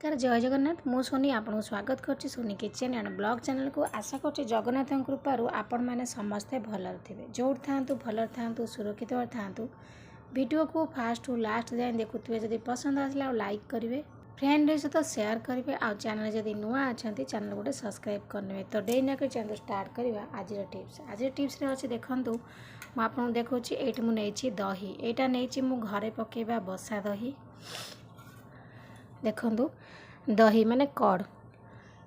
नमस्कार जय जगन्नाथ मु सोनी आपको स्वागत करछि Soni kitchen and blog channel को आशा करछि जगन्नाथ कृपारू आपण मैंने समस्ते भलर थे जोड़ था भलर था सुरक्षित था वीडियो को फास्ट टू लास्ट जाए देखुए जब पसंद आसला लाइक करेंगे फ्रेंड सहित शेयर करेंगे आ चैनल जब नुआ अच्छा चैनल गोटे सब्सक्राइब करने तो डे ना चैनल स्टार्ट करवा आज टिप्स अच्छे देखूँ मुझे देखा ये मुझे दही यहाँ नहीं मु घरे पकेबा बसा दही देखु दही माने कड़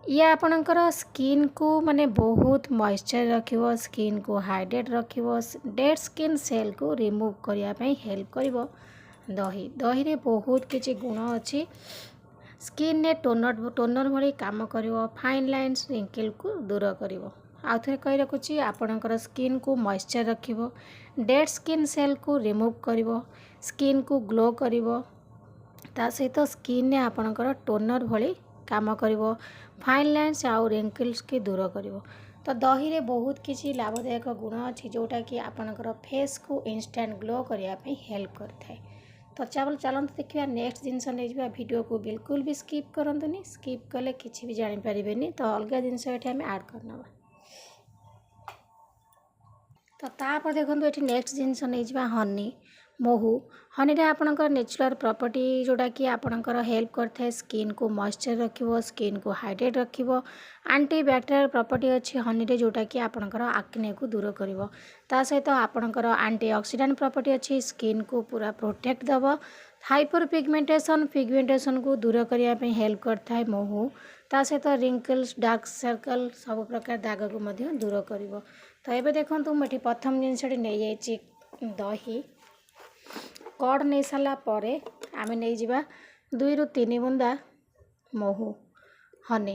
ये आपणकर स्किन को माने बहुत मॉइस्चर रखिवो स्किन को हाइड्रेट रखिवो डेड स्किन सेल को रिमूव करने हेल्प करिवो दही दही रे बहुत किछि गुण अच्छी स्किन ने टोनर भली काम करिवो फाइन लाइन्स रिंकल को दूर करिवो आउ थे कही रखुची आपणकर स्किन को मॉइस्चर रखिवो डेड स्किन सेल को रिमूव करिवो स्किन को ग्लो करिवो ता सहित स्किन ने आपणकर टोनर भली काम करिवो फाइन लाइन्स आउ रिंकल्स की दूर करिवो तो दही रे बहुत किसी लाभदायक गुण अच्छी जोटा कि आपणकर फेस को इंस्टेंट ग्लो करने हेल्प करता तो चलते देखिए नेक्स्ट जिनस नहीं वीडियो को बिल्कुल भी स्किप करंतुनी स्किप कले किसी भी जानी पारिबेनी तो अलग जिनस ये आम ऐड करना तो तापर देखो ये नेक्स्ट जिनस नहीं हनी महू हनी रे आपणकर नेचुरल प्रॉपर्टी जोटा कि आपणकर हेल्प करता है स्किन को मॉइस्चर रखिवो स्किन को हाइड्रेट रखिवो एंटी बैक्टेरियल प्रॉपर्टी अच्छी हनी रे जोटा कि आपणकर आक्ने को दूर करिवो ता सहित आपणकर एंटी ऑक्सीडेंट प्रॉपर्टी अच्छी स्किन को पूरा प्रोटेक्ट दबो हाइपर पिगमेंटेशन को दूर करने हेल्प करता है महू ता सहित रिंकल्स डार्क सर्कल सब प्रकार दाग को मध्य दूर करिवो तो ये देखो मुझे प्रथम जिनसटी नहीं जाइए दही कड़ नहीं सारा पर आम नहीं जा 2 ରୁ 3 बुंदा महू हनी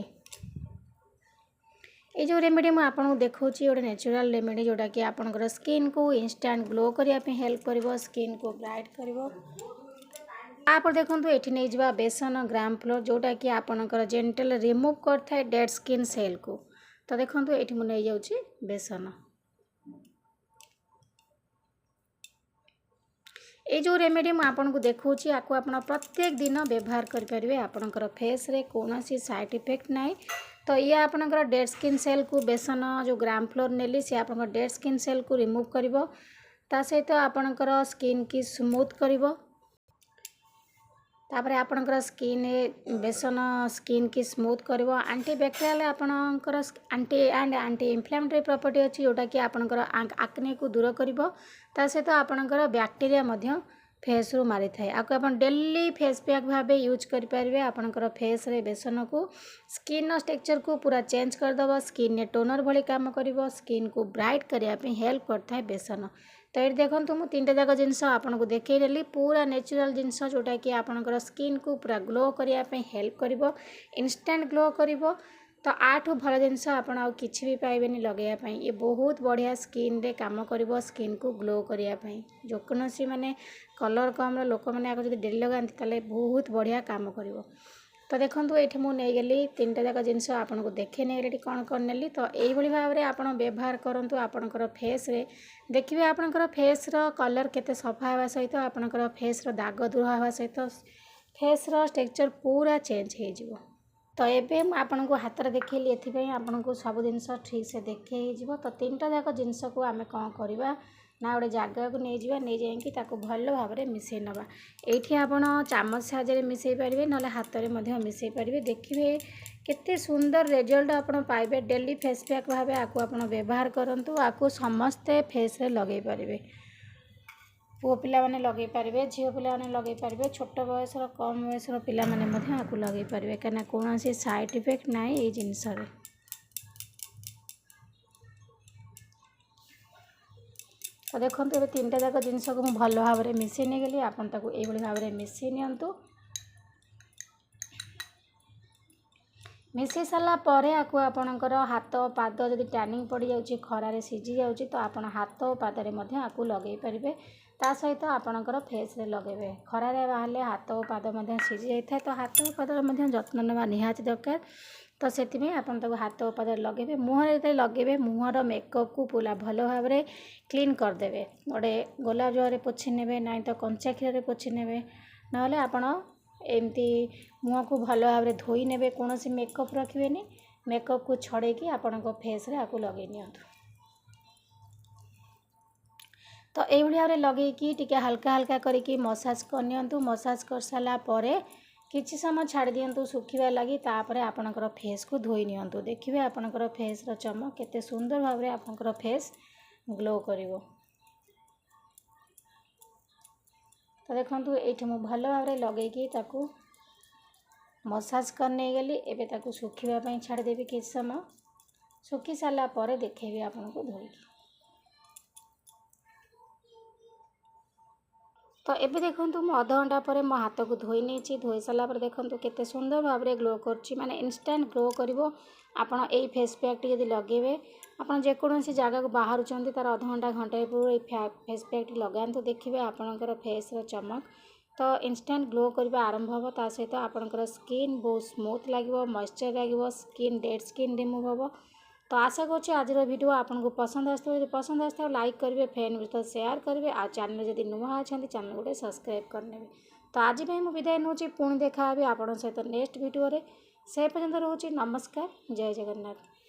ये जो रेमेडी मुझे आपको देखा गोटे नेचुरल रेमेडी जोटा कि आपंकर स्किन को इंस्टेंट ग्लो करने हेल्प कर स्किन को ब्राइट कर देखो ये नहीं जा बेसन ग्राम फ्लोर जोटा कि आपंकर जेंटल रिमूव करता है डेड स्किन सेल को तो देखो ये मुझे नहीं जाऊँगी बेसन ये जो रेमेडी मुझे आपको देखा आपको आप प्रत्येक दिन व्यवहार करेंगे आपणकर फेस रे कौन सी साइड इफेक्ट ना तो ये आपणकर डेड स्किन सेल को बेसन जो ग्राम फ्लोर नेली सी आप डेड स्किन सेल को रिमूव करिवो ता सहित आपणकर स्किन की स्मूथ करिवो तापर आपणकर स्किन बेसन स्किन की स्मूथ करिवो एंटी बैक्टेरियल आपणकर एंटी इन्फ्लेमेटरी प्रॉपर्टी अच्छी जोटा कि आपणकर आक्ने को दूर करिवो ता सहित आपणकर बैक्टेरिया मध्य फेस रू मारी थाए आपको आप डेली फेस पैक भाव यूज करेंगे आपणकर फेस रे बेसन को स्किन स्ट्रक्चर को पूरा चेंज करदेव स्किन ने टोनर भली काम करिवो स्किन को ब्राइट करने हेल्प करता है बेसन तो ये देखो मुझे 3टा जाक जिनस आपको देखी पूरा नेचुरल जिनस जोटा कि आपणकर स्किन को पूरा ग्लो करने हेल्प कर इंस्टेंट ग्लो करिवो तो आठू भल जिनस आप किसी भी पाइबेनि लगेयापाई ये बहुत बढ़िया स्किन रे काम करिवो स्किन को ग्लो करने जो कौन सी माने कलर कम लोक मैंने जो डेली लगाती ताले बहुत बढ़िया काम करिवो तो देखो ये मुझे नहीं गली 3टा जाक जिनस आपको देखे नहीं कौन कौन नेली तो यही भाव में आप व्यवहार करूँ आपणकर फेस रे देखिए आपणकर फेस रो कलर केते सफा होगा सहित आपणकर फेस रो दाग दूर होगा सहित फेस रो स्ट्रक्चर पूरा चेंज हो तो ये आपन को हाथ में देखली ये आपन को सब जिन ठीक से देखे तो 3टा जाक जिनस को आम कौन करवा ना गोटे जगह को नहीं जावा नहीं जाकि भल भाव में मिसई नवा ये आपड़ चामच साहाଯ୍य मिसई पारे ना हाथ में मिसई पारे देखिए केते सुंदर रिजल्ट आप पाइबे डेली फेस पैक भाव आपको आप व्यवहार करूँ आपको समस्ते फेस रे लगे पारे पुओ पिला माने लगे पारे झील पिला माने लगे पारे छोट बयसर कम बयसर पिला माने आपको लगे पारे कहीं कौन सी साइड इफेक्ट ना ये जिनस तो देखो ये 3टा जाक जिनस को मुझे भल भाव में मिसई नहीं गली आप ये भाव में मिसई नियंतु मिसई सारा पर आपको आपणकर हाथ पाद जब टैनिंग पड़ जाऊँगी खरारे सीझी जाऊँगी तो आप हाथ पादरे आपको लगे पारे ता सहित आपणकर फेस रे लगेबे खरारे बाहर हाथ और पाद सीझी जाए तो हाथ और पादर जत्न नेवा निहाती दरकार तो से आप हाथ और पादर लगे मुहर जो लगे मुहर मेकअप को पूरा भल भाव में क्लीन करदे गोटे गोलाप जल पोछि ने ना तो कंचा क्षीर पोछि ने ना आपण एमती मुँह को भल भाव धोई ने कौन मेकअप रखें मेकअप को छड़े आपण फेस रे आपको लगे नियंतु। तो यही भाव में लगे टी हल्का हल्का करके मसाज करनी मसाज कर सारा किछि समय छाड़ दिंतु सुखा लगी तापर आपणकर फेस को धोई नियंतु देखिए आपणकर फेस रो चमक केते सुंदर भाव में आपणकर फेस ग्लो करिवो। तो देखंतु एठी मु भल भाव में लगेकी ताकू मसाज करने गली एबे ताकू सुखिबा पई छाड़ देबी किछि समय सुखी सारा पर देखेबी आपनको धोईकी। तो एबे देखंतु मु आधा घंटा पर मो हाथ को धोई नहीं धोई सारा पर देखंतु केते सुंदर भाव में ग्लो करछि माने इंस्टेंट ग्लो करिवो। आपण एई फेस पैक यदि लगेबे आपण जेकोसी जगह को बाहर चंदी तार आधा घंटा घंटे पूर्व फेस पैक लगांतु देखिबे आपणकर फेस रो चमक तो इंस्टेंट ग्लो करबा आरंभ हो। ता सहित आपणकर स्किन बहुत स्मूथ लागिवो मॉइस्चर लागिवो स्किन डेड स्किन रिमूव होबो। तो आशा करछि आज वीडियो आपको पसंद आसो यदि पसंद आसो लाइक करेंगे फ्रेंड विथ शेयर करेंगे आ चैनल जदि नुआ अच्छा चैनल गोटे सब्सक्राइब करने। तो आज मैं विदाय नौ पुणी देखा आप सहित नेक्स्ट वीडियो से पर्यंत रोचे नमस्कार जय जगन्नाथ।